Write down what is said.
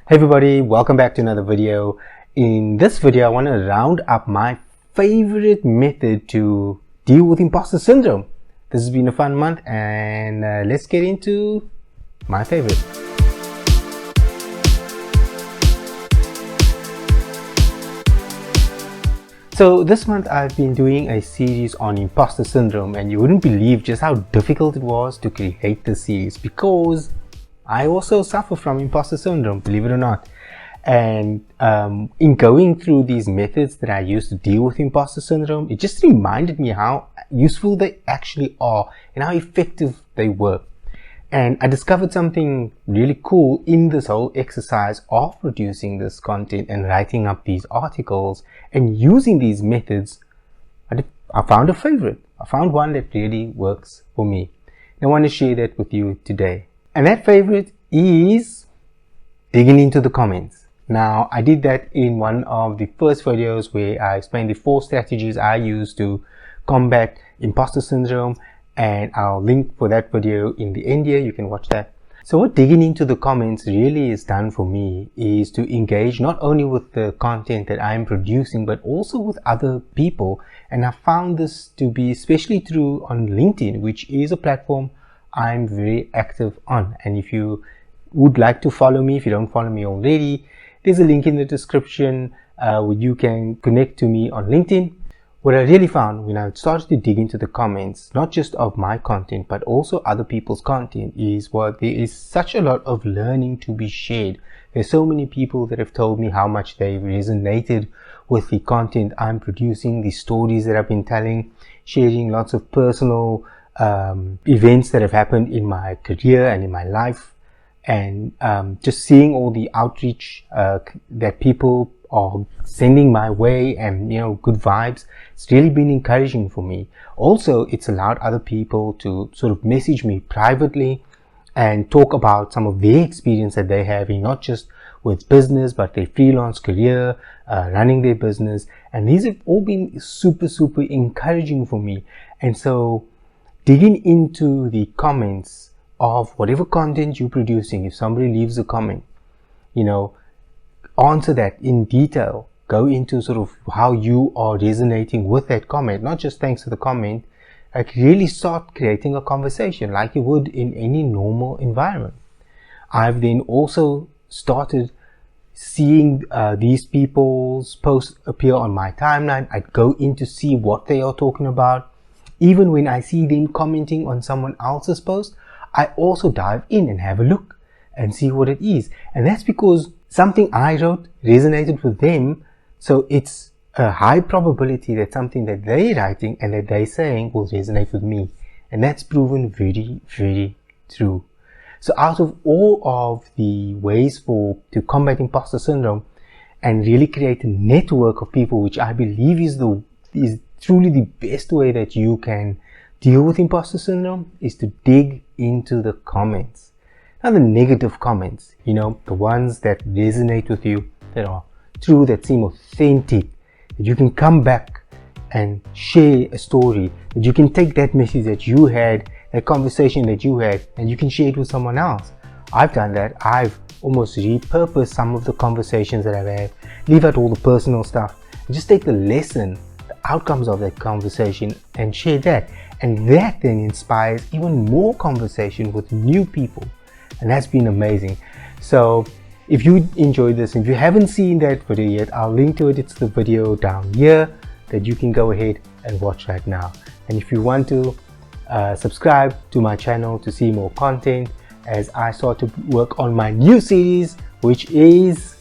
Hey everybody, welcome back to another video. In this video I want to round up my favorite method to deal with imposter syndrome. This has been a fun month and let's get into my favorite. So this month I've been doing a series on imposter syndrome, and you wouldn't believe just how difficult it was to create this series because I also suffer from imposter syndrome, believe it or not. And in going through these methods that I use to deal with imposter syndrome, it just reminded me how useful they actually are and how effective they were. And I discovered something really cool in this whole exercise of producing this content and writing up these articles and using these methods. I found a favorite. I found one that really works for me. And I want to share that with you today. And that favorite is digging into the comments. Now, I did that in one of the first videos where I explained the 4 strategies I use to combat imposter syndrome, and I'll link for that video in the end here. You can watch that. So what digging into the comments really has done for me is to engage not only with the content that I'm producing, but also with other people. And I found this to be especially true on LinkedIn, which is a platform I'm very active on. And if you would like to follow me, if you don't follow me already, there's a link in the description where you can connect to me on LinkedIn. What I really found when I started to dig into the comments, not just of my content, but also other people's content, is there is such a lot of learning to be shared. There's so many people that have told me how much they've resonated with the content I'm producing, the stories that I've been telling, sharing lots of personal events that have happened in my career and in my life, and just seeing all the outreach that people are sending my way, and good vibes. It's really been encouraging for me. Also, it's allowed other people to sort of message me privately and talk about some of their experience that they're having, not just with business but their freelance career, running their business, and these have all been super encouraging for me. And so digging into the comments of whatever content you're producing, if somebody leaves a comment, answer that in detail. Go into sort of how you are resonating with that comment, not just thanks to the comment. Like, really start creating a conversation like you would in any normal environment. I've then also started seeing these people's posts appear on my timeline. I'd go in to see what they are talking about. Even when I see them commenting on someone else's post, I also dive in and have a look and see what it is. And that's because something I wrote resonated with them. So it's a high probability that something that they're writing and that they're saying will resonate with me. And that's proven very true. So out of all of the ways to combat imposter syndrome and really create a network of people, which I believe is truly the best way that you can deal with imposter syndrome, is to dig into the comments. Now, the negative comments, the ones that resonate with you, that are true, that seem authentic, that you can come back and share a story, that you can take that message that you had, that conversation that you had, and you can share it with someone else. I've done that. I've almost repurposed some of the conversations that I've had, leave out all the personal stuff, and just take the lesson, the outcomes of that conversation, and share that. And that then inspires even more conversation with new people. And that's been amazing. So if you enjoyed this, if you haven't seen that video yet, I'll link to it. It's the video down here that you can go ahead and watch right now. And if you want to subscribe to my channel to see more content as I start to work on my new series, which is